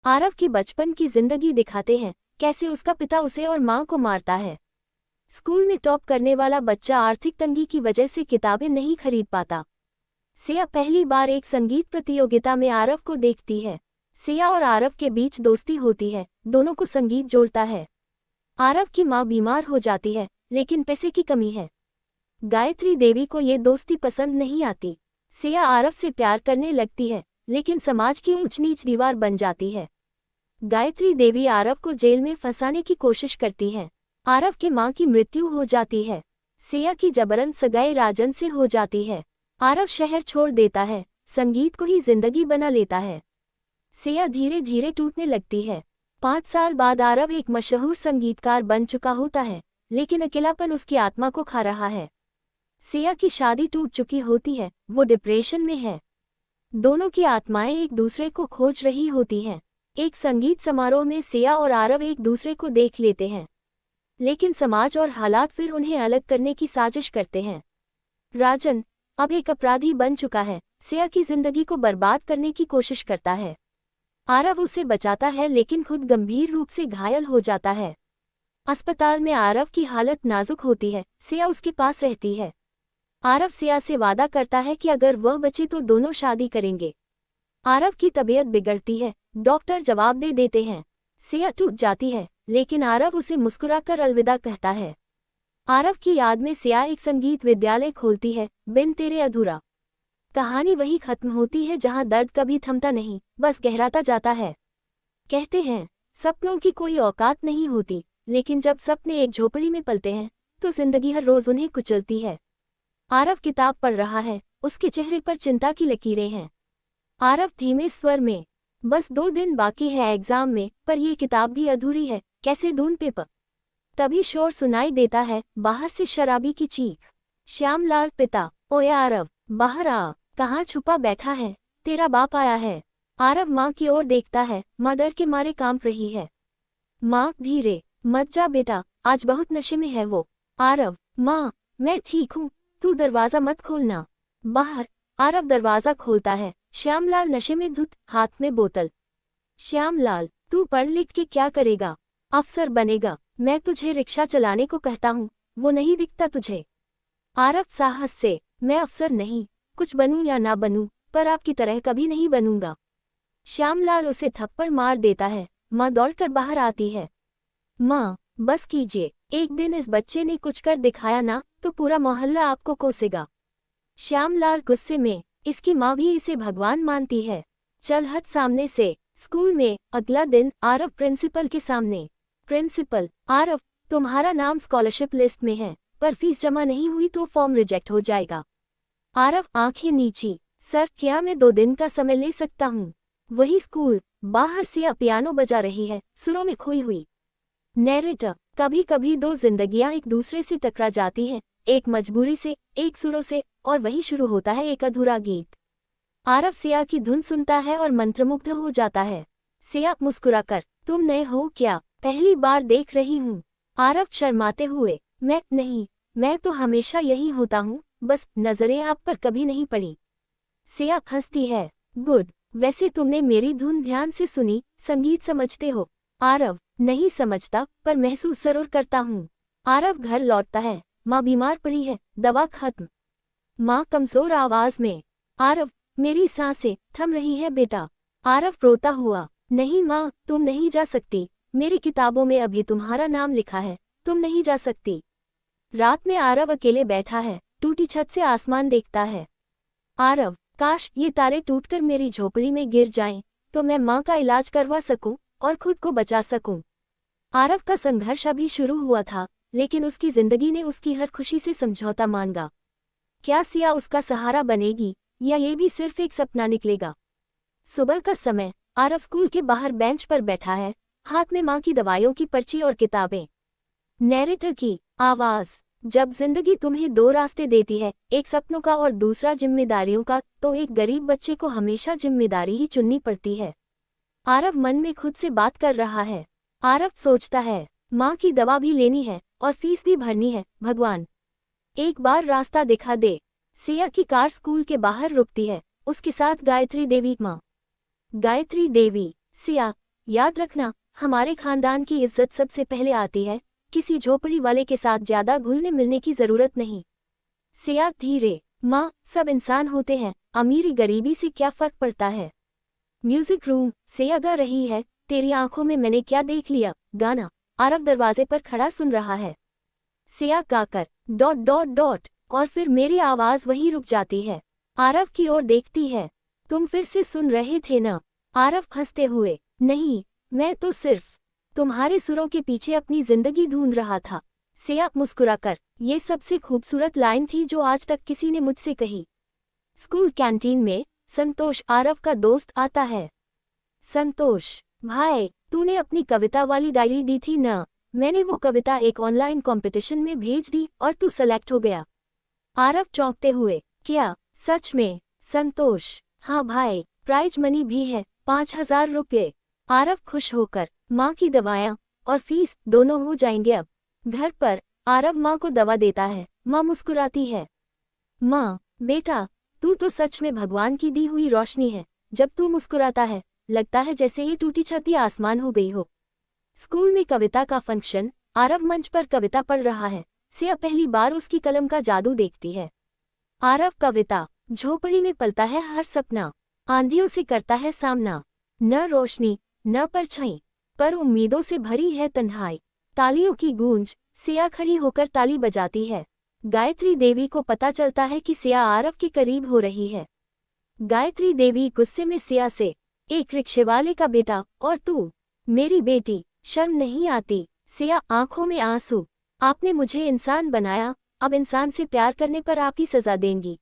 आरव की बचपन की जिंदगी दिखाते हैं, कैसे उसका पिता उसे और मां को मारता है। स्कूल में टॉप करने वाला बच्चा आर्थिक तंगी की वजह से किताबें नहीं खरीद पाता। सिया पहली बार एक संगीत प्रतियोगिता में आरव को देखती है। सिया और आरव के बीच दोस्ती होती है, दोनों को संगीत जोड़ता है। आरव की मां बीमार हो जाती है, लेकिन पैसे की कमी है। गायत्री देवी को ये दोस्ती पसंद नहीं आती। सिया आरव से प्यार करने लगती है, लेकिन समाज की ऊंच नीच दीवार बन जाती है। गायत्री देवी आरव को जेल में फंसाने की कोशिश करती है। आरव की मां की मृत्यु हो जाती है। सिया की जबरन सगाई राजन से हो जाती है। आरव शहर छोड़ देता है, संगीत को ही जिंदगी बना लेता है। सिया धीरे धीरे टूटने लगती है। 5 साल बाद आरव एक मशहूर संगीतकार बन चुका होता है, लेकिन अकेलापन उसकी आत्मा को खा रहा है। सिया की शादी टूट चुकी होती है, वो डिप्रेशन में है। दोनों की आत्माएं एक दूसरे को खोज रही होती हैं। एक संगीत समारोह में सिया और आरव एक दूसरे को देख लेते हैं, लेकिन समाज और हालात फिर उन्हें अलग करने की साजिश करते हैं। राजन अब एक अपराधी बन चुका है, सिया की जिंदगी को बर्बाद करने की कोशिश करता है। आरव उसे बचाता है, लेकिन खुद गंभीर रूप से घायल हो जाता है। अस्पताल में आरव की हालत नाजुक होती है, सिया उसके पास रहती है। आरव सिया से वादा करता है कि अगर वह बचे तो दोनों शादी करेंगे। आरव की तबीयत बिगड़ती है, डॉक्टर जवाब दे देते हैं। सिया टूट जाती है, लेकिन आरव उसे मुस्कुराकर अलविदा कहता है। आरव की याद में सिया एक संगीत विद्यालय खोलती है, बिन तेरे अधूरा। कहानी वहीं खत्म होती है जहां दर्द कभी थमता नहीं, बस गहराता जाता है। कहते हैं सपनों की कोई औकात नहीं होती, लेकिन जब सपने एक झोपड़ी में पलते हैं तो जिंदगी हर रोज उन्हें कुचलती है। आरव किताब पढ़ रहा है, उसके चेहरे पर चिंता की लकीरें हैं। आरव धीमे स्वर में, बस 2 दिन बाकी है एग्जाम में, पर ये किताब भी अधूरी है, कैसे दूं पेपर। तभी शोर सुनाई देता है, बाहर से शराबी की चीख। श्यामलाल पिता, ओए आरव, बाहर आ, कहाँ छुपा बैठा है, तेरा बाप आया है। आरव माँ की ओर देखता है, माँ डर के मारे कांप रही है। माँ धीरे, मत जा बेटा, आज बहुत नशे में है वो। आरव, माँ मैं ठीक हूँ, तू दरवाजा मत खोलना। बाहर। आरव दरवाजा खोलता है, श्यामलाल नशे में धुत, हाथ में बोतल। श्यामलाल, तू पढ़ लिख के क्या करेगा, अफसर बनेगा। मैं तुझे रिक्शा चलाने को कहता हूँ, वो नहीं दिखता तुझे। आरव साहस से, मैं अफसर नहीं, कुछ बनूं या ना बनूं, पर आपकी तरह कभी नहीं बनूंगा। श्यामलाल उसे थप्पड़ मार देता है। माँ दौड़कर बाहर आती है। माँ बस कीजिए, एक दिन इस बच्चे ने कुछ कर दिखाया ना तो पूरा मोहल्ला आपको कोसेगा। श्यामलाल गुस्से में, इसकी माँ भी इसे भगवान मानती है, चल हट सामने से। स्कूल में अगला दिन आरव प्रिंसिपल के सामने। प्रिंसिपल, आरव तुम्हारा नाम स्कॉलरशिप लिस्ट में है, पर फीस जमा नहीं हुई तो फॉर्म रिजेक्ट हो जाएगा। आरव आंखें नीची, सर क्या मैं 2 दिन का समय ले सकता हूँ। वही स्कूल, बाहर सिया पियानो बजा रही है, सुरों में खोई हुई। नैरेटर, कभी कभी 2 जिंदगियां एक दूसरे से टकरा जाती हैं, एक मजबूरी से, एक सुरों से, और वही शुरू होता है एक अधूरा गीत। आरव सिया की धुन सुनता है और मंत्रमुग्ध हो जाता है। सिया मुस्कुराकर, तुम नए हो क्या, पहली बार देख रही हूँ। आरव शर्माते हुए, मैं नहीं, मैं तो हमेशा यही होता हूँ, बस नजरें आप पर कभी नहीं पड़ी। सिया हंसती है, गुड, वैसे तुमने मेरी धुन ध्यान से सुनी, संगीत समझते हो। आरव, नहीं समझता, पर महसूस जरूर करता हूँ। आरव घर लौटता है, माँ बीमार पड़ी है, दवा खत्म। माँ कमजोर आवाज में, आरव मेरी सांसें थम रही है बेटा। आरव रोता हुआ, नहीं माँ तुम नहीं जा सकती, मेरी किताबों में अभी तुम्हारा नाम लिखा है, तुम नहीं जा सकती। रात में आरव अकेले बैठा है, टूटी छत से आसमान देखता है। आरव, काश ये तारे टूटकर मेरी झोपड़ी में गिर जाएं, तो मैं माँ का इलाज करवा सकूं और खुद को बचा सकूं। आरव का संघर्ष अभी शुरू हुआ था, लेकिन उसकी जिंदगी ने उसकी हर खुशी से समझौता मांगा। क्या सिया उसका सहारा बनेगी, या ये भी सिर्फ एक सपना निकलेगा। सुबह का समय, आरव स्कूल के बाहर बेंच पर बैठा है, हाथ में माँ की दवाइयों की पर्ची और किताबें। नैरेटर की आवाज, जब जिंदगी तुम्हें 2 रास्ते देती है, एक सपनों का और दूसरा जिम्मेदारियों का, तो एक गरीब बच्चे को हमेशा जिम्मेदारी ही चुननी पड़ती है। आरव मन में खुद से बात कर रहा है। आरव सोचता है, माँ की दवा भी लेनी है और फीस भी भरनी है, भगवान एक बार रास्ता दिखा दे। सिया की कार स्कूल के बाहर रुकती है, उसके साथ गायत्री देवी माँ। गायत्री देवी, सिया याद रखना, हमारे खानदान की इज्जत सबसे पहले आती है, किसी झोपड़ी वाले के साथ ज्यादा घुलने मिलने की जरूरत नहीं। सिया धीरे, माँ, सब इंसान होते हैं, अमीरी गरीबी से क्या फर्क पड़ता है। म्यूजिक रूम, सिया गा रही है, तेरी आंखों में मैंने क्या देख लिया, गाना। आरव दरवाजे पर खड़ा सुन रहा है। सिया गाकर डॉट डॉट डॉट, और फिर मेरी आवाज वहीं रुक जाती है। आरव की ओर देखती है, तुम फिर से सुन रहे थे ना? आरव हंसते हुए, नहीं, मैं तो सिर्फ तुम्हारे सुरों के पीछे अपनी जिंदगी ढूंढ रहा था। सिया मुस्कुराकर, ये सबसे खूबसूरत लाइन थी जो आज तक किसी ने मुझसे कही। स्कूल कैंटीन में संतोष, आरव का दोस्त, आता है। संतोष, भाई, तूने अपनी कविता वाली डायरी दी थी ना? मैंने वो कविता एक ऑनलाइन कंपटीशन में भेज दी और तू सेलेक्ट हो गया। आरव चौंकते हुए, क्या सच में? संतोष, हाँ भाई, प्राइज मनी भी है, 5,000 रुपये। आरव खुश होकर, माँ की दवायाँ और फीस दोनों हो जाएंगे अब। घर पर आरव माँ को दवा देता है। माँ मुस्कुराती है, माँ, बेटा, तू तो सच में भगवान की दी हुई रोशनी है। जब तू मुस्कुराता है, लगता है जैसे ये टूटी छत ही आसमान हो गई हो। स्कूल में कविता का फंक्शन, आरव मंच पर कविता पढ़ रहा है। सिया पहली बार उसकी कलम का जादू देखती है। आरव कविता, झोपड़ी में पलता है हर सपना, आंधियों से करता है सामना, न रोशनी न परछाई, पर उम्मीदों से भरी है तन्हाई। तालियों की गूंज, सिया खड़ी होकर ताली बजाती है। गायत्री देवी को पता चलता है कि सिया आरव के करीब हो रही है। गायत्री देवी गुस्से में सिया से, एक रिक्शेवाले का बेटा और तू मेरी बेटी, शर्म नहीं आती? सिया आंखों में आंसू, आपने मुझे इंसान बनाया, अब इंसान से प्यार करने पर आप ही सजा देंगी।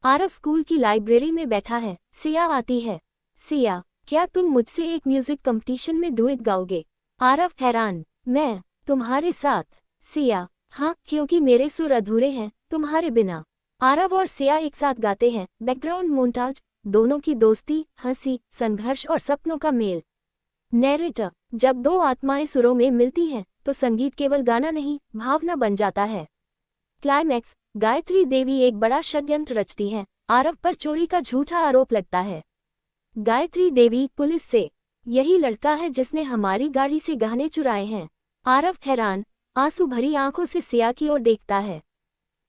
आरव स्कूल की लाइब्रेरी में बैठा है। सिया आती है। सिया, क्या तुम मुझसे एक म्यूजिक कंपटीशन में डुएट गाओगे? आरव हैरान, मैं तुम्हारे साथ? सिया, हाँ, क्योंकि मेरे सुर अधूरे हैं तुम्हारे बिना। आरव और सिया एक साथ गाते हैं। बैकग्राउंड मोन्टाज, दोनों की दोस्ती, हंसी, संघर्ष और सपनों का मेल। नैरेटर, जब दो आत्माएं सुरों में मिलती हैं तो संगीत केवल गाना नहीं, भावना बन जाता है। क्लाइमैक्स, गायत्री देवी एक बड़ा षड्यंत्र रचती हैं। आरव पर चोरी का झूठा आरोप लगता है। गायत्री देवी पुलिस से, यही लड़का है जिसने हमारी गाड़ी से गहने चुराए हैं। आरव हैरान, आंसू भरी आंखों से सिया की ओर देखता है।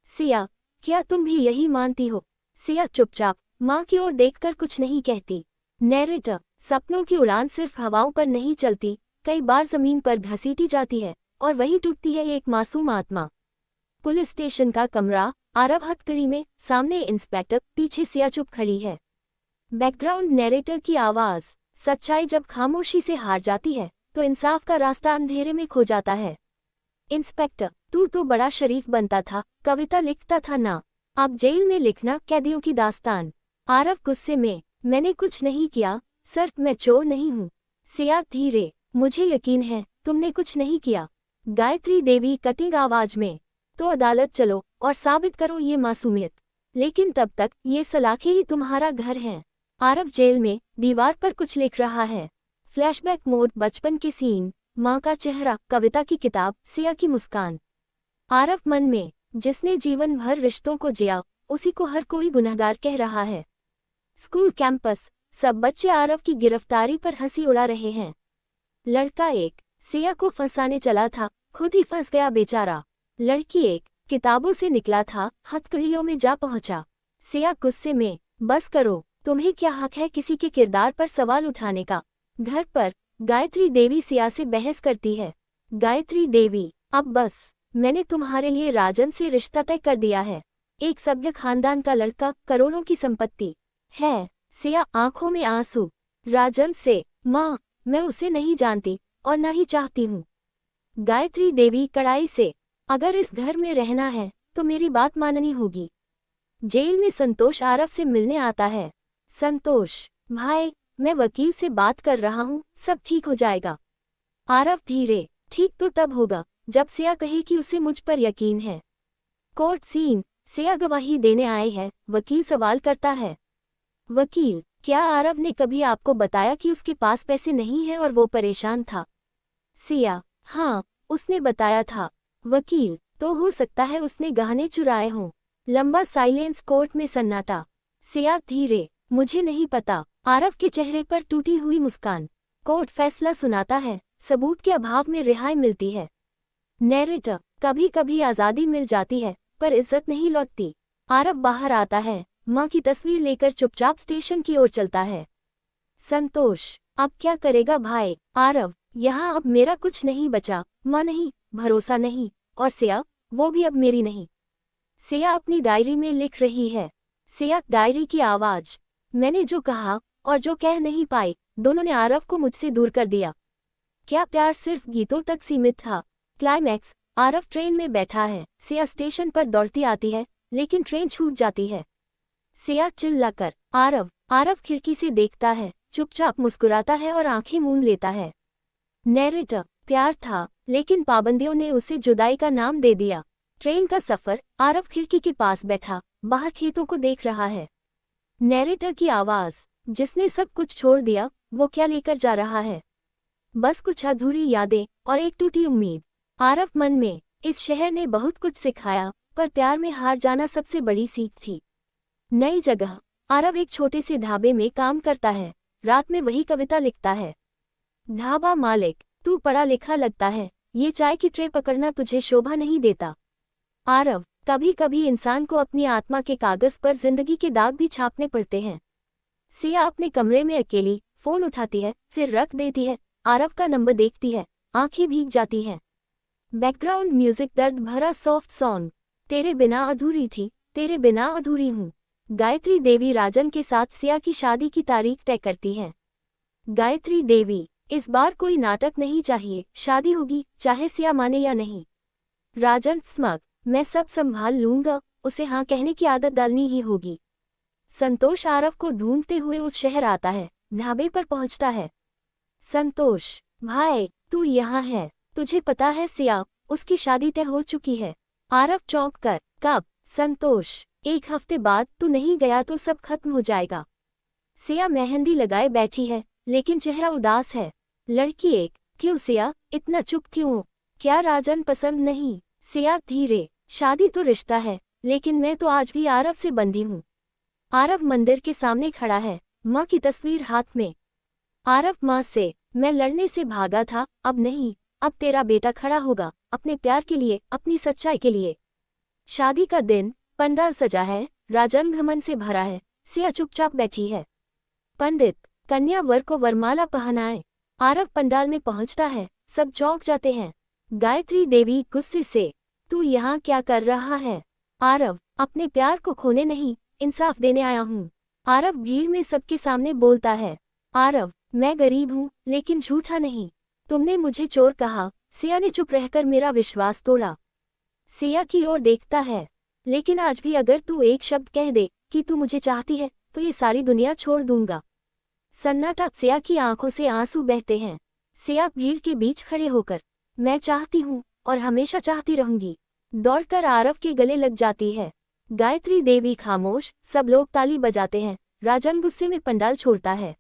सिया, क्या तुम भी यही मानती हो? सिया चुपचाप, माँ की ओर देखकर कुछ नहीं कहती। नैरेटर, सपनों की उड़ान सिर्फ हवाओं पर नहीं चलती, कई बार जमीन पर घसीटी जाती है और वही टूटती है एक मासूम आत्मा। पुलिस स्टेशन का कमरा, आरव हथकड़ी में, सामने इंस्पेक्टर, पीछे सिया चुप खड़ी है। बैकग्राउंड नैरेटर की आवाज, सच्चाई जब खामोशी से हार जाती है तो इंसाफ का रास्ता अंधेरे में खो जाता है। इंस्पेक्टर, तू तो बड़ा शरीफ बनता था, कविता लिखता था ना, अब जेल में लिखना कैदियों की दास्तान। आरव गुस्से में, मैंने कुछ नहीं किया सर, मैं चोर नहीं हूँ। सिया धीरे, मुझे यकीन है तुमने कुछ नहीं किया। गायत्री देवी कटिंग आवाज में, तो अदालत चलो और साबित करो ये मासूमियत, लेकिन तब तक ये सलाखें ही तुम्हारा घर हैं। आरव जेल में दीवार पर कुछ लिख रहा है। फ्लैशबैक मोड, बचपन के सीन, माँ का चेहरा, कविता की किताब, सिया की मुस्कान। आरव मन में, जिसने जीवन भर रिश्तों को जिया उसी को हर कोई गुनहगार कह रहा है। स्कूल कैंपस, सब बच्चे आरव की गिरफ्तारी पर हंसी उड़ा रहे हैं। लड़का एक, सिया को फंसाने चला था, खुद ही फंस गया बेचारा। लड़की एक, किताबों से निकला था, हथकड़ियों में जा पहुंचा। सिया गुस्से में, बस करो, तुम्हें क्या हक है किसी के किरदार पर सवाल उठाने का। घर पर गायत्री देवी सिया से बहस करती है। गायत्री देवी, अब बस, मैंने तुम्हारे लिए राजन से रिश्ता तय कर दिया है। एक सभ्य खानदान का लड़का, करोड़ों की संपत्ति है। सिया आंखों में आंसू, राजन से? माँ, मैं उसे नहीं जानती और न ही चाहती हूँ। गायत्री देवी कड़ाई से, अगर इस घर में रहना है तो मेरी बात माननी होगी। जेल में संतोष आरव से मिलने आता है। संतोष, भाई, मैं वकील से बात कर रहा हूँ, सब ठीक हो जाएगा। आरव धीरे, ठीक तो तब होगा जब सिया कहे कि उसे मुझ पर यकीन है। कोर्ट सीन, सिया गवाही देने आए हैं। वकील सवाल करता है। वकील, क्या आरव ने कभी आपको बताया कि उसके पास पैसे नहीं हैं और वो परेशान था? सिया, हाँ, उसने बताया था। वकील, तो हो सकता है उसने गहने चुराए हों। लंबा साइलेंस, कोर्ट में सन्नाटा। सिया धीरे, मुझे नहीं पता। आरव के चेहरे पर टूटी हुई मुस्कान। कोर्ट फैसला सुनाता है, सबूत के अभाव में रिहाई मिलती है। नैरेटर, कभी कभी आज़ादी मिल जाती है पर इज्जत नहीं लौटती। आरव बाहर आता है, माँ की तस्वीर लेकर चुपचाप स्टेशन की ओर चलता है। संतोष, अब क्या करेगा भाई? आरव, यहाँ अब मेरा कुछ नहीं बचा, माँ नहीं, भरोसा नहीं, और सिया, वो भी अब मेरी नहीं। सिया अपनी डायरी में लिख रही है। सिया डायरी की आवाज, मैंने जो कहा और जो कह नहीं पाई, दोनों ने आरव को मुझसे दूर कर दिया। क्या प्यार सिर्फ गीतों तक सीमित था? क्लाइमैक्स, आरव ट्रेन में बैठा है, सिया स्टेशन पर दौड़ती आती है, लेकिन ट्रेन छूट जाती है। सिया चिल्लाकर, आरव। आरव खिड़की से देखता है, चुपचाप मुस्कुराता है और आंखें मूंद लेता है। नैरेटर, प्यार था, लेकिन पाबंदियों ने उसे जुदाई का नाम दे दिया। ट्रेन का सफर, आरव खिड़की के पास बैठा, बाहर खेतों को देख रहा है। नैरेटर की आवाज, जिसने सब कुछ छोड़ दिया, वो क्या लेकर जा रहा है? बस कुछ अधूरी यादें और एक टूटी उम्मीद। आरव मन में, इस शहर ने बहुत कुछ सिखाया, पर प्यार में हार जाना सबसे बड़ी सीख थी। नई जगह, आरव एक छोटे से ढाबे में काम करता है, रात में वही कविता लिखता है। ढाबा मालिक, तू पढ़ा लिखा लगता है, ये चाय की ट्रे पकड़ना तुझे शोभा नहीं देता। आरव, कभी कभी इंसान को अपनी आत्मा के कागज पर जिंदगी के दाग भी छापने पड़ते हैं। सिया अपने कमरे में अकेली, फोन उठाती है, फिर रख देती है। आरव का नंबर देखती है, आंखें भीग जाती हैं। बैकग्राउंड म्यूजिक, दर्द भरा सॉफ्ट सॉन्ग, तेरे बिना अधूरी थी, तेरे बिना अधूरी हूँ। गायत्री देवी राजन के साथ सिया की शादी की तारीख तय करती है। गायत्री देवी, इस बार कोई नाटक नहीं चाहिए, शादी होगी, चाहे सिया माने या नहीं। राजन स्मग, मैं सब संभाल लूंगा, उसे हाँ कहने की आदत डालनी ही होगी। संतोष आरव को ढूंढते हुए उस शहर आता है, ढाबे पर पहुंचता है। संतोष, भाई, तू यहाँ है, तुझे पता है सिया, उसकी शादी तय हो चुकी है। आरव चौंक कर, कब? संतोष, 1 हफ्ते बाद, तू नहीं गया तो सब खत्म हो जाएगा। सिया मेहंदी लगाए बैठी है, लेकिन चेहरा उदास है। लड़की 1, क्यों सिया, इतना चुप क्यों? क्या राजन पसंद नहीं? सिया धीरे, शादी तो रिश्ता है, लेकिन मैं तो आज भी आरव से बंधी हूँ। आरव मंदिर के सामने खड़ा है, माँ की तस्वीर हाथ में। आरव, माँ से, मैं लड़ने से भागा था, अब नहीं, अब तेरा बेटा खड़ा होगा, अपने प्यार के लिए, अपनी सच्चाई के लिए। शादी का दिन, पंडाल सजा है, राजन घमंड से भरा है, सिया चुपचाप बैठी है। पंडित, कन्या वर को वरमाला पहनाए। आरव पंडाल में पहुंचता है, सब चौंक जाते हैं। गायत्री देवी गुस्से से, तू यहाँ क्या कर रहा है? आरव, अपने प्यार को खोने नहीं, इंसाफ देने आया हूँ। आरव भीड़ में सबके सामने बोलता है। आरव, मैं गरीब हूँ, लेकिन झूठा नहीं। तुमने मुझे चोर कहा, सिया ने चुप रहकर मेरा विश्वास तोड़ा। सिया की ओर देखता है, लेकिन आज भी अगर तू एक शब्द कह दे कि तू मुझे चाहती है, तो ये सारी दुनिया छोड़ दूंगा। सन्नाटा, सिया की आंखों से आंसू बहते हैं। सिया भीड़ के बीच खड़े होकर, मैं चाहती हूँ और हमेशा चाहती रहूंगी, दौड़कर आरव के गले लग जाती है। गायत्री देवी खामोश, सब लोग ताली बजाते हैं। राजन गुस्से में पंडाल छोड़ता है।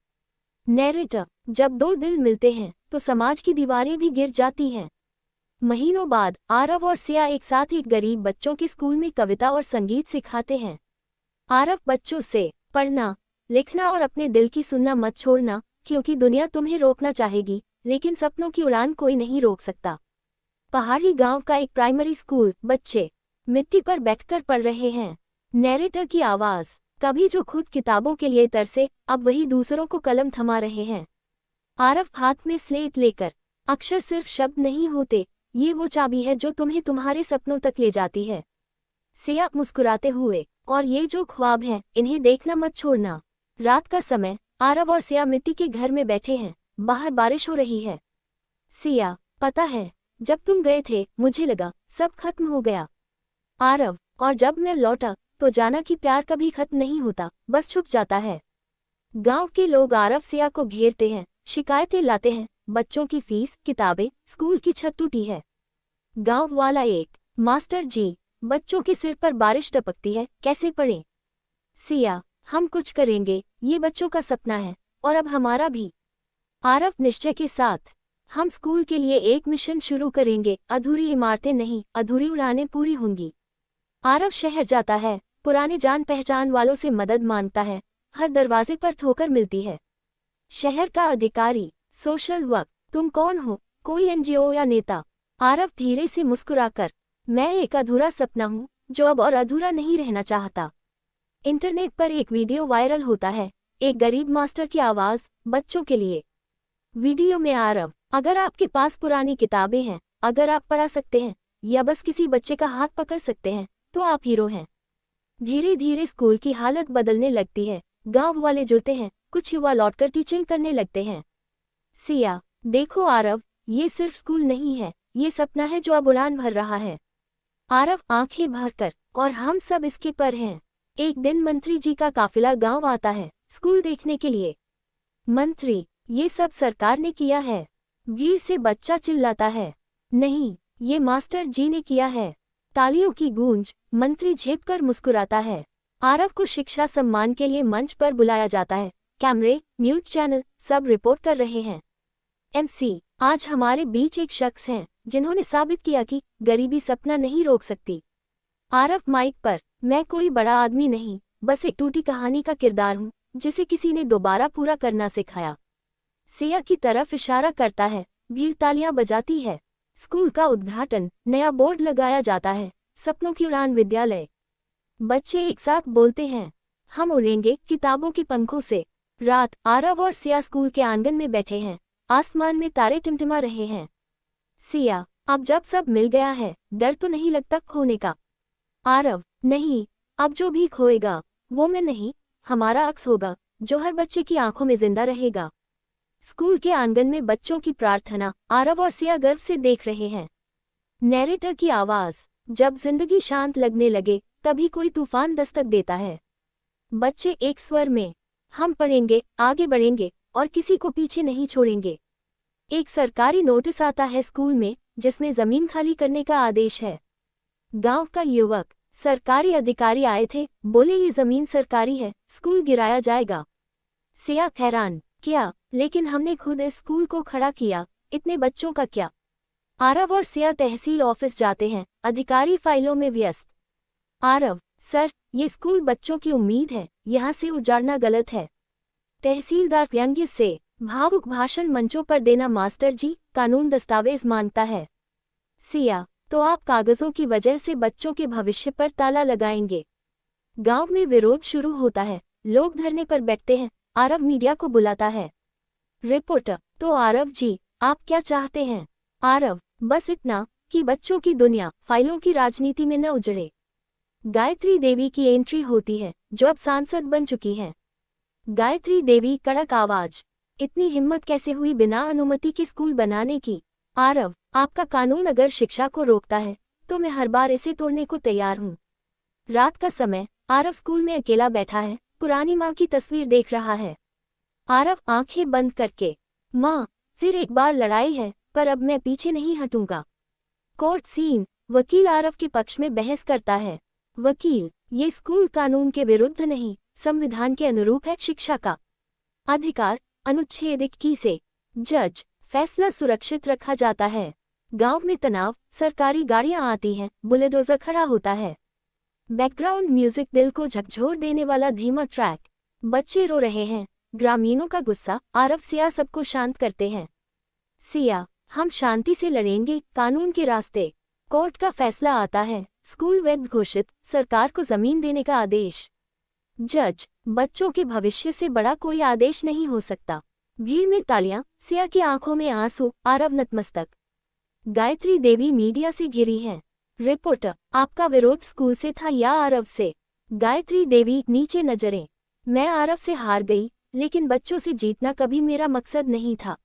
नैरेटर, जब 2 दिल मिलते हैं तो समाज की दीवारें भी गिर जाती हैं। महीनों बाद आरव और सिया एक साथ एक गरीब बच्चों के स्कूल में कविता और संगीत सिखाते हैं। आरव बच्चों से, पढ़ना, लिखना और अपने दिल की सुनना मत छोड़ना, क्योंकि दुनिया तुम्हें रोकना चाहेगी, लेकिन सपनों की उड़ान कोई नहीं रोक सकता। पहाड़ी गांव का एक प्राइमरी स्कूल, बच्चे मिट्टी पर बैठकर पढ़ रहे हैं। नैरेटर की आवाज, कभी जो खुद किताबों के लिए तरसे, अब वही दूसरों को कलम थमा रहे हैं। आरव हाथ में स्लेट लेकर, अक्षर सिर्फ शब्द नहीं होते, ये वो चाबी है जो तुम्हें तुम्हारे सपनों तक ले जाती है। सिया मुस्कुराते हुए, और ये जो ख्वाब हैं, इन्हें देखना मत छोड़ना। रात का समय, आरव और सिया मिट्टी के घर में बैठे हैं, बाहर बारिश हो रही है। सिया, पता है, जब तुम गए थे मुझे लगा सब खत्म हो गया। आरव, और जब मैं लौटा तो जाना कि प्यार कभी खत्म नहीं होता, बस छुप जाता है। गांव के लोग आरव सिया को घेरते हैं, शिकायतें लाते हैं, बच्चों की फीस, किताबें, स्कूल की छत टूटी है। गांव वाला 1, मास्टर जी, बच्चों के सिर पर बारिश टपकती है, कैसे पढ़ें? सिया, हम कुछ करेंगे, ये बच्चों का सपना है, और अब हमारा भी। आरव निश्चय के साथ, हम स्कूल के लिए एक मिशन शुरू करेंगे, अधूरी इमारतें नहीं, अधूरी उड़ानें पूरी होंगी। आरव शहर जाता है, पुराने जान पहचान वालों से मदद मांगता है, हर दरवाजे पर ठोकर मिलती है। शहर का अधिकारी, सोशल वर्क। तुम कौन हो, कोई एनजीओ या नेता? आरव धीरे से मुस्कुराकर, मैं एक अधूरा सपना हूँ जो अब और अधूरा नहीं रहना चाहता। इंटरनेट पर एक वीडियो वायरल होता है, एक गरीब मास्टर की आवाज़ बच्चों के लिए। वीडियो में आरव, अगर आपके पास पुरानी किताबें हैं, अगर आप पढ़ा सकते हैं या बस किसी बच्चे का हाथ पकड़ सकते हैं तो आप हीरो हैं। धीरे धीरे स्कूल की हालत बदलने लगती है, गांव वाले जुड़ते हैं, कुछ युवा लौटकर टीचिंग करने लगते हैं। सिया, देखो आरव, ये सिर्फ स्कूल नहीं है, ये सपना है जो अब उड़ान भर रहा है। आरव आंखें भरकर, और हम सब इसके पर हैं। एक दिन मंत्री जी का काफिला गांव आता है स्कूल देखने के लिए। मंत्री, ये सब सरकार ने किया है। भीड़ से बच्चा चिल्लाता है, नहीं, ये मास्टर जी ने किया है। तालियों की गूंज। मंत्री झेपकर मुस्कुराता है। आरव को शिक्षा सम्मान के लिए मंच पर बुलाया जाता है। कैमरे, न्यूज चैनल सब रिपोर्ट कर रहे हैं। एमसी, आज हमारे बीच एक शख्स हैं जिन्होंने साबित किया कि गरीबी सपना नहीं रोक सकती। आरव माइक पर, मैं कोई बड़ा आदमी नहीं, बस एक टूटी कहानी का किरदार हूँ जिसे किसी ने दोबारा पूरा करना सिखाया। सिया की तरफ इशारा करता है। भीड़ तालियां बजाती है। स्कूल का उद्घाटन, नया बोर्ड लगाया जाता है, सपनों की उड़ान विद्यालय। बच्चे एक साथ बोलते हैं, हम उड़ेंगे किताबों के पंखों से। रात, आरव और सिया स्कूल के आंगन में बैठे हैं। आसमान में तारे टिमटिमा रहे हैं। सिया, अब जब सब मिल गया है, डर तो नहीं लगता खोने का? आरव, नहीं, अब जो भी खोएगा वो मैं नहीं, हमारा अक्स होगा जो हर बच्चे की आंखों में जिंदा रहेगा। स्कूल के आंगन में बच्चों की प्रार्थना, आरव और सिया गर्व से देख रहे हैं। नैरेटर की आवाज, जब जिंदगी शांत लगने लगे तभी कोई तूफान दस्तक देता है। बच्चे एक स्वर में, हम पढ़ेंगे, आगे बढ़ेंगे और किसी को पीछे नहीं छोड़ेंगे। एक सरकारी नोटिस आता है स्कूल में जिसमें जमीन खाली करने का आदेश है। गांव का युवक, सरकारी अधिकारी आए थे, बोले ये जमीन सरकारी है, स्कूल गिराया जाएगा। सिया हैरान, क्या? लेकिन हमने खुद इस स्कूल को खड़ा किया, इतने बच्चों का क्या? आरव और सिया तहसील ऑफिस जाते हैं, अधिकारी फाइलों में व्यस्त। आरव, सर, ये स्कूल बच्चों की उम्मीद है, यहाँ से उजाड़ना गलत है। तहसीलदार व्यंग्य से, भावुक भाषण मंचों पर देना मास्टर जी, कानून दस्तावेज मांगता है। सिया, तो आप कागजों की वजह से बच्चों के भविष्य पर ताला लगाएंगे। गांव में विरोध शुरू होता है, लोग धरने पर बैठते हैं। आरव मीडिया को बुलाता है। रिपोर्टर, तो आरव जी, आप क्या चाहते हैं? आरव, बस इतना कि बच्चों की दुनिया फाइलों की राजनीति में न उजड़े। गायत्री देवी की एंट्री होती है जो अब सांसद बन चुकी हैं। गायत्री देवी, कड़क आवाज, इतनी हिम्मत कैसे हुई बिना अनुमति के स्कूल बनाने की? आरव, आपका कानून अगर शिक्षा को रोकता है तो मैं हर बार इसे तोड़ने को तैयार हूँ। रात का समय, आरव स्कूल में अकेला बैठा है, पुरानी माँ की तस्वीर देख रहा है। आरव आंखें बंद करके, माँ, फिर एक बार लड़ाई है पर अब मैं पीछे नहीं हटूंगा। कोर्ट सीन, वकील आरव के पक्ष में बहस करता है। वकील, ये स्कूल कानून के विरुद्ध नहीं, संविधान के अनुरूप है। शिक्षा का अधिकार, अनुच्छेद 21 से। जज, फैसला सुरक्षित रखा जाता है। गांव में तनाव, सरकारी गाड़ियां आती हैं, बुलडोजर खड़ा होता है। बैकग्राउंड म्यूजिक, दिल को झकझोर देने वाला धीमा ट्रैक। बच्चे रो रहे हैं, ग्रामीणों का गुस्सा। आरव सिया सबको शांत करते हैं। सिया, हम शांति से लड़ेंगे, कानून के रास्ते। कोर्ट का फैसला आता है, स्कूल वैध घोषित, सरकार को जमीन देने का आदेश। जज, बच्चों के भविष्य से बड़ा कोई आदेश नहीं हो सकता। भीड़ में तालियां, सिया की आंखों में आंसू, आरव नतमस्तक। गायत्री देवी मीडिया से घिरी हैं। रिपोर्टर, आपका विरोध स्कूल से था या आरव से? गायत्री देवी, नीचे नजरें, मैं आरव से हार गई, लेकिन बच्चों से जीतना कभी मेरा मकसद नहीं था।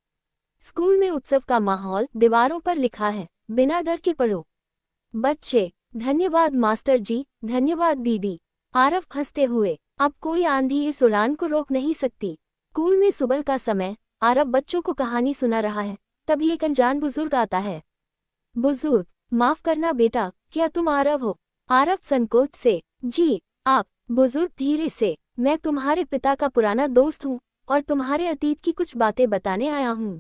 स्कूल में उत्सव का माहौल, दीवारों पर लिखा है, बिना डर के पढ़ो। बच्चे, धन्यवाद मास्टर जी, धन्यवाद दीदी। आरव हंसते हुए, अब कोई आंधी इस उड़ान को रोक नहीं सकती। स्कूल में सुबह का समय, आरव बच्चों को कहानी सुना रहा है, तभी एक अनजान बुजुर्ग आता है। बुजुर्ग, माफ करना बेटा, क्या तुम आरव हो? आरव संकोच से, जी आप। बुजुर्ग धीरे से, मैं तुम्हारे पिता का पुराना दोस्त हूँ और तुम्हारे अतीत की कुछ बातें बताने आया हूँ।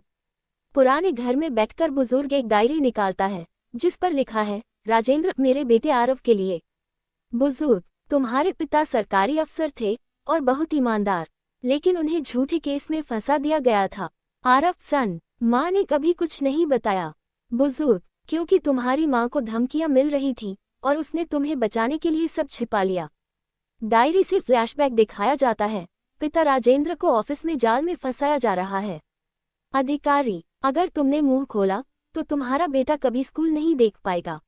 पुराने घर में बैठकर बुजुर्ग एक डायरी निकालता है जिस पर लिखा है, राजेंद्र, मेरे बेटे आरव के लिए। बुजुर्ग, तुम्हारे पिता सरकारी अफसर थे और बहुत ईमानदार, लेकिन उन्हें झूठे केस में फंसा दिया गया था। आरव सन, माँ ने कभी कुछ नहीं बताया। बुजुर्ग, क्योंकि तुम्हारी माँ को धमकियां मिल रही थी और उसने तुम्हें बचाने के लिए सब छिपा लिया। डायरी से फ्लैशबैक दिखाया जाता है। पिता राजेंद्र को ऑफिस में जाल में फंसाया जा रहा है। अधिकारी, अगर तुमने मुंह खोला तो तुम्हारा बेटा कभी स्कूल नहीं देख पाएगा।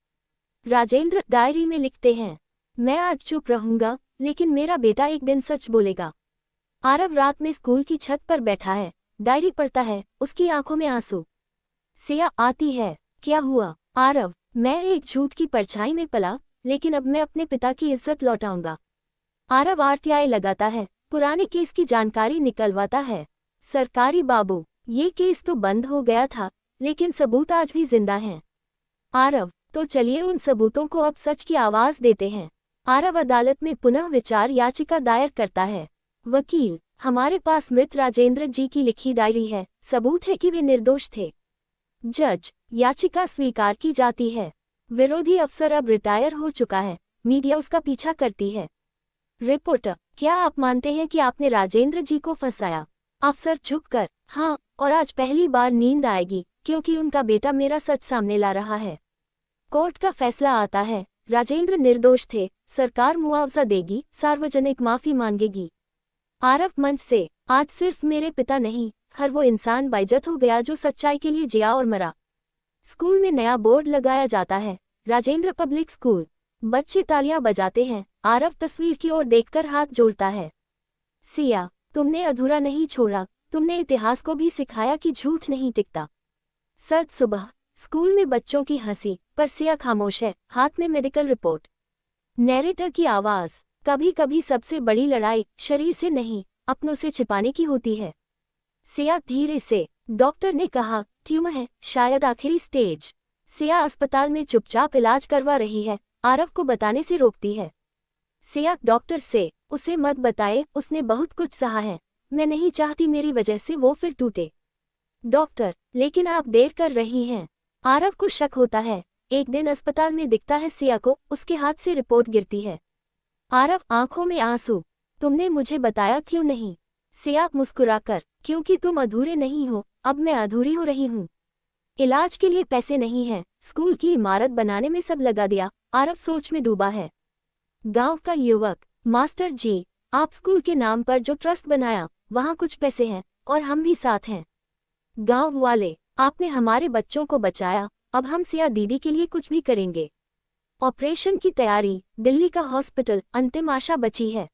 राजेंद्र डायरी में लिखते हैं, मैं आज चुप रहूंगा लेकिन मेरा बेटा एक दिन सच बोलेगा। आरव रात में स्कूल की छत पर बैठा है, डायरी पढ़ता है, उसकी आंखों में आंसू। सिया आती है, क्या हुआ? आरव, मैं एक झूठ की परछाई में पला, लेकिन अब मैं अपने पिता की इज्जत लौटाऊंगा। आरव आरटीआई लगाता है, पुराने केस की जानकारी निकलवाता है। सरकारी बाबू, ये केस तो बंद हो गया था, लेकिन सबूत आज भी जिंदा हैं। आरव, तो चलिए उन सबूतों को अब सच की आवाज देते हैं। आरव अदालत में पुनः विचार याचिका दायर करता है। वकील, हमारे पास मृत राजेंद्र जी की लिखी डायरी है, सबूत है कि वे निर्दोष थे। जज, याचिका स्वीकार की जाती है। विरोधी अफसर अब रिटायर हो चुका है, मीडिया उसका पीछा करती है। रिपोर्टर, क्या आप मानते हैं कि आपने राजेंद्र जी को फंसाया? अफसर झुककर, हाँ, और आज पहली बार नींद आएगी क्योंकि उनका बेटा मेरा सच सामने ला रहा है। कोर्ट का फैसला आता है, राजेंद्र निर्दोष थे, सरकार मुआवजा देगी, सार्वजनिक माफी मांगेगी। आरव मंच से, आज सिर्फ मेरे पिता नहीं, हर वो इंसान बाइज्जत हो गया जो सच्चाई के लिए जिया और मरा। स्कूल में नया बोर्ड लगाया जाता है, राजेंद्र पब्लिक स्कूल। बच्चे तालियां बजाते हैं। आरव तस्वीर की ओर देखकर हाथ जोड़ता है। सिया, तुमने अधूरा नहीं छोड़ा, तुमने इतिहास को भी सिखाया कि झूठ नहीं टिकता। सर्द सुबह, स्कूल में बच्चों की हंसी, पर सिया खामोश है, हाथ में मेडिकल रिपोर्ट। नैरेटर की आवाज, कभी कभी सबसे बड़ी लड़ाई शरीर से नहीं, अपनों से छिपाने की होती है। सिया धीरे से, डॉक्टर ने कहा, ट्यूमर है, शायद आखिरी स्टेज। सिया अस्पताल में चुपचाप इलाज करवा रही है, आरव को बताने से रोकती है। सिया डॉक्टर से, उसे मत बताए, उसने बहुत कुछ सहा है, मैं नहीं चाहती मेरी वजह से वो फिर टूटे। डॉक्टर, लेकिन आप देर कर रही हैं। आरव को शक होता है। एक दिन अस्पताल में दिखता है सिया को, उसके हाथ से रिपोर्ट गिरती है। आरव आंखों में आंसू, तुमने मुझे बताया क्यों नहीं? सिया मुस्कुराकर, क्योंकि तुम अधूरे नहीं हो, अब मैं अधूरी हो रही हूँ। इलाज के लिए पैसे नहीं हैं, स्कूल की इमारत बनाने में सब लगा दिया। आरव सोच में डूबा है। गांव का युवक, मास्टर जी, आप स्कूल के नाम पर जो ट्रस्ट बनाया, वहाँ कुछ पैसे हैं और हम भी साथ हैं। गांव वाले, आपने हमारे बच्चों को बचाया, अब हम सिया दीदी के लिए कुछ भी करेंगे। ऑपरेशन की तैयारी, दिल्ली का हॉस्पिटल, अंतिम आशा बची है।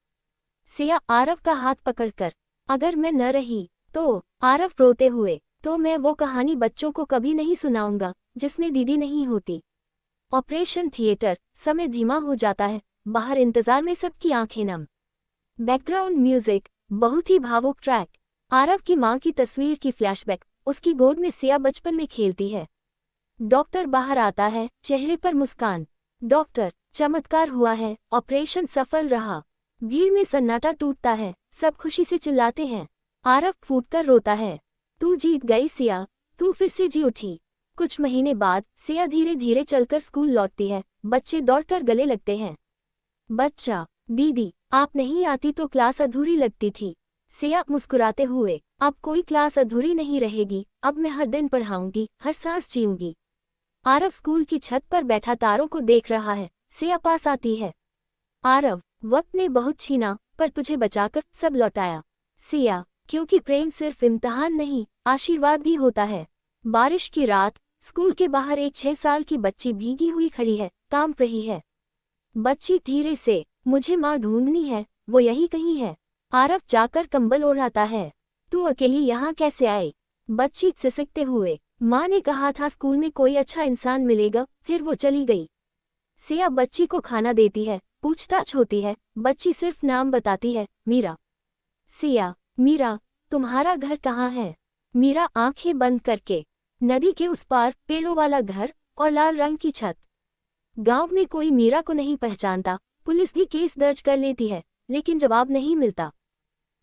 सिया आरव का हाथ पकड़कर, अगर मैं न रही तो? आरव रोते हुए, तो मैं वो कहानी बच्चों को कभी नहीं सुनाऊंगा जिसमें दीदी नहीं होती। ऑपरेशन थिएटर, समय धीमा हो जाता है, बाहर इंतजार में सबकी आंखें नम। बैकग्राउंड म्यूजिक, बहुत ही भावुक ट्रैक। आरव की मां की तस्वीर की फ्लैशबैक, उसकी गोद में सिया बचपन में खेलती है। डॉक्टर बाहर आता है, चेहरे पर मुस्कान। डॉक्टर, चमत्कार हुआ है, ऑपरेशन सफल रहा। भीड़ में सन्नाटा टूटता है, सब खुशी से चिल्लाते हैं। आरव फूटकर रोता है, तू जीत गई सिया, तू फिर से जी उठी। कुछ महीने बाद सिया धीरे धीरे चलकर स्कूल लौटती है, बच्चे दौड़कर गले लगते हैं। बच्चा, दीदी, आप नहीं आती तो क्लास अधूरी लगती थी। सिया मुस्कुराते हुए, अब कोई क्लास अधूरी नहीं रहेगी, अब मैं हर दिन पढ़ाऊंगी, हर सांस जीऊंगी। आरव स्कूल की छत पर बैठा तारों को देख रहा है। सिया पास आती है। आरव, वक्त ने बहुत छीना, पर तुझे बचाकर सब लौटाया। सिया, क्योंकि प्रेम सिर्फ इम्तिहान नहीं, आशीर्वाद भी होता है। बारिश की रात, स्कूल के बाहर एक 6 साल की बच्ची भीगी हुई खड़ी है, कांप रही है। बच्ची धीरे से, मुझे माँ ढूंढनी है, वो यही कहीं है। आरव जाकर कंबल ओढ़ाता है। तू अकेली यहाँ कैसे आई? बच्ची सिसकते हुए, माँ ने कहा था स्कूल में कोई अच्छा इंसान मिलेगा, फिर वो चली गई। सिया बच्ची को खाना देती है, पूछताछ होती है, बच्ची सिर्फ नाम बताती है, मीरा। सिया, मीरा, तुम्हारा घर कहाँ है? मीरा आंखें बंद करके, नदी के उस पार, पेड़ों वाला घर और लाल रंग की छत। गांव में कोई मीरा को नहीं पहचानता, पुलिस भी केस दर्ज कर लेती है, लेकिन जवाब नहीं मिलता।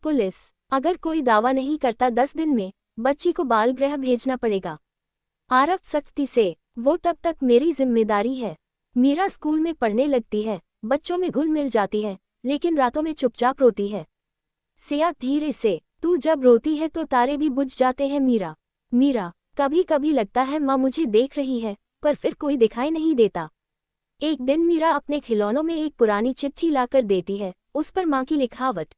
पुलिस, अगर कोई दावा नहीं करता 10 दिन में बच्ची को बाल गृह भेजना पड़ेगा। आरव सख्ती से, वो तब तक मेरी जिम्मेदारी है। मीरा स्कूल में पढ़ने लगती है, बच्चों में घुल मिल जाती है, लेकिन रातों में चुपचाप रोती है। सिया धीरे से, तू जब रोती है तो तारे भी बुझ जाते हैं मीरा। मीरा, कभी कभी लगता है माँ मुझे देख रही है, पर फिर कोई दिखाई नहीं देता। एक दिन मीरा अपने खिलौनों में एक पुरानी चिट्ठी लाकर देती है, उस पर माँ की लिखावट।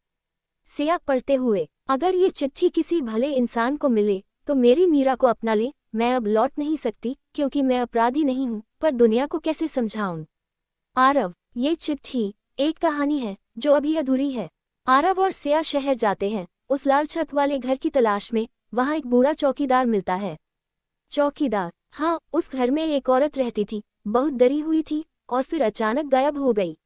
सिया पढ़ते हुए, अगर ये चिट्ठी किसी भले इंसान को मिले तो मेरी मीरा को अपना ले। मैं अब लौट नहीं सकती क्योंकि मैं अपराधी नहीं हूँ, पर दुनिया को कैसे समझाऊं। आरव, ये चिट्ठी एक कहानी है जो अभी अधूरी है। आरव और सिया शहर जाते हैं, उस लाल छत वाले घर की तलाश में। वहाँ एक बूढ़ा चौकीदार मिलता है। चौकीदार, हाँ, उस घर में एक औरत रहती थी, बहुत डरी हुई थी और फिर अचानक गायब हो गई।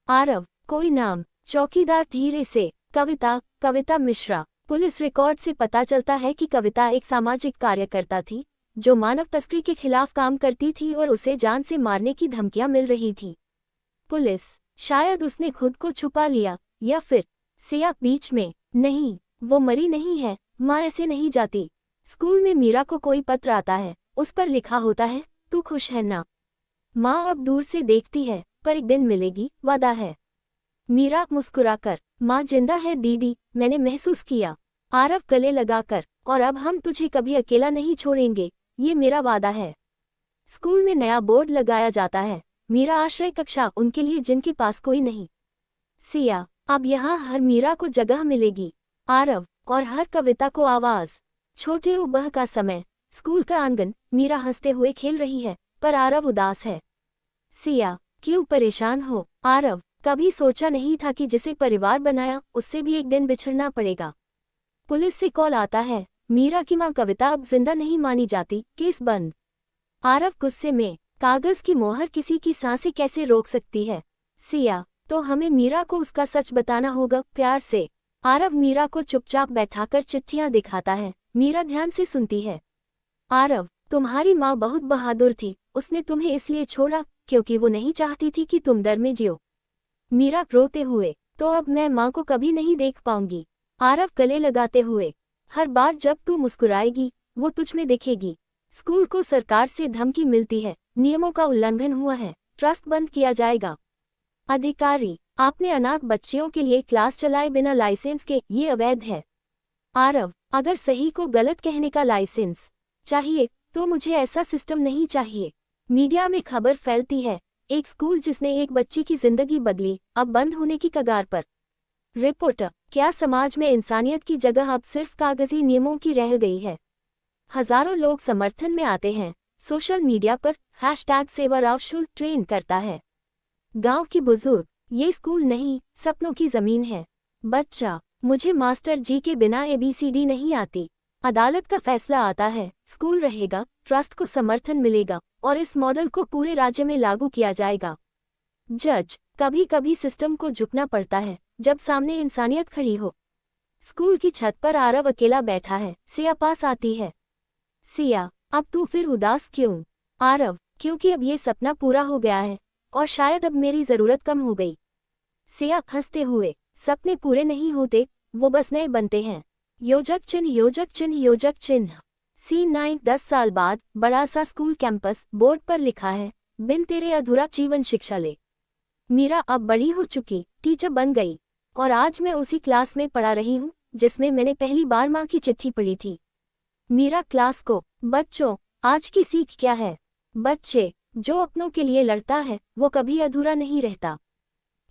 आरव, कोई नाम? चौकीदार धीरे से, कविता, कविता मिश्रा। पुलिस रिकॉर्ड से पता चलता है कि कविता एक सामाजिक कार्यकर्ता थी जो मानव तस्करी के खिलाफ काम करती थी और उसे जान से मारने की धमकियां मिल रही थी। पुलिस, शायद उसने खुद को छुपा लिया, या फिर। सिया बीच में, नहीं, वो मरी नहीं है, माँ ऐसे नहीं जाती। स्कूल में मीरा को कोई पत्र आता है, उस पर लिखा होता है, तू खुश है ना? माँ अब दूर से देखती है, पर एक दिन मिलेगी, वादा है। मीरा मुस्कुराकर, माँ जिंदा है दीदी, मैंने महसूस किया। आरव गले लगाकर, और अब हम तुझे कभी अकेला नहीं छोड़ेंगे, ये मेरा वादा है। स्कूल में नया बोर्ड लगाया जाता है, मीरा आश्रय कक्षा उनके लिए जिनके पास कोई नहीं। सिया, अब यहाँ हर मीरा को जगह मिलेगी। आरव, और हर कविता को आवाज। छोटे उबह का समय, स्कूल का आंगन, मीरा हंसते हुए खेल रही है, पर आरव उदास है। सिया, क्यों परेशान हो? आरव, कभी सोचा नहीं था कि जिसे परिवार बनाया उससे भी एक दिन बिछड़ना पड़ेगा। पुलिस से कॉल आता है, मीरा की मां कविता अब जिंदा नहीं मानी जाती, केस बंद। आरव गुस्से में, कागज की मोहर किसी की सांसें कैसे रोक सकती है? सिया, तो हमें मीरा को उसका सच बताना होगा, प्यार से। आरव मीरा को चुपचाप बैठाकर चिट्ठियां दिखाता है, मीरा ध्यान से सुनती है। आरव, तुम्हारी माँ बहुत बहादुर थी, उसने तुम्हें इसलिए छोड़ा क्योंकि वो नहीं चाहती थी कि तुम डर में जियो। मीरा रोते हुए, तो अब मैं माँ को कभी नहीं देख पाऊंगी। आरव गले लगाते हुए, हर बार जब तू मुस्कुराएगी वो तुझ में दिखेगी। स्कूल को सरकार से धमकी मिलती है, नियमों का उल्लंघन हुआ है, ट्रस्ट बंद किया जाएगा। अधिकारी, आपने अनाथ बच्चियों के लिए क्लास चलाए बिना लाइसेंस के, ये अवैध है। आरव, अगर सही को गलत कहने का लाइसेंस चाहिए तो मुझे ऐसा सिस्टम नहीं चाहिए। मीडिया में खबर फैलती है, एक स्कूल जिसने एक बच्ची की जिंदगी बदली अब बंद होने की कगार पर। रिपोर्टर, क्या समाज में इंसानियत की जगह अब सिर्फ कागजी नियमों की रह गई है? हजारों लोग समर्थन में आते हैं, सोशल मीडिया पर हैशटैग सेवाराव शुल्क ट्रेंड करता है। गांव की बुजुर्ग, ये स्कूल नहीं, सपनों की जमीन है। बच्चा, मुझे मास्टर जी के बिना ABCD नहीं आती। अदालत का फैसला आता है, स्कूल रहेगा, ट्रस्ट को समर्थन मिलेगा और इस मॉडल को पूरे राज्य में लागू किया जाएगा। जज, कभी कभी सिस्टम को झुकना पड़ता है जब सामने इंसानियत खड़ी हो। स्कूल की छत पर आरव अकेला बैठा है, सिया पास आती है। सिया, अब तू फिर उदास क्यों? आरव, क्योंकि अब ये सपना पूरा हो गया है और शायद अब मेरी जरूरत कम हो गई। सिया हंसते हुए, सपने पूरे नहीं होते, वो बस नए बनते हैं। योजक चिन्ह, योजक चिन्ह, योजक चिन्ह। सीन 9, 10 साल बाद, बड़ा सा स्कूल कैंपस, बोर्ड पर लिखा है, बिन तेरे अधूरा जीवन शिक्षा ले। मीरा अब बड़ी हो चुकी, टीचर बन गई और आज मैं उसी क्लास में पढ़ा रही हूँ जिसमें मैंने पहली बार माँ की चिट्ठी पढ़ी थी। मीरा क्लास को, बच्चों, आज की सीख क्या है? बच्चे, जो अपनों के लिए लड़ता है वो कभी अधूरा नहीं रहता।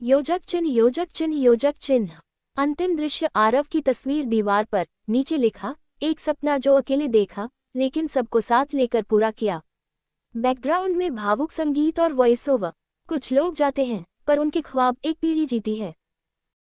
योजक चिन्ह, योजक चिन्ह, योजक चिन्ह। अंतिम दृश्य, आरव की तस्वीर दीवार पर, नीचे लिखा, एक सपना जो अकेले देखा लेकिन सबको साथ लेकर पूरा किया। बैकग्राउंड में भावुक संगीत और वॉइस ओवर। कुछ लोग जाते हैं पर उनके ख्वाब एक पीढ़ी जीती है।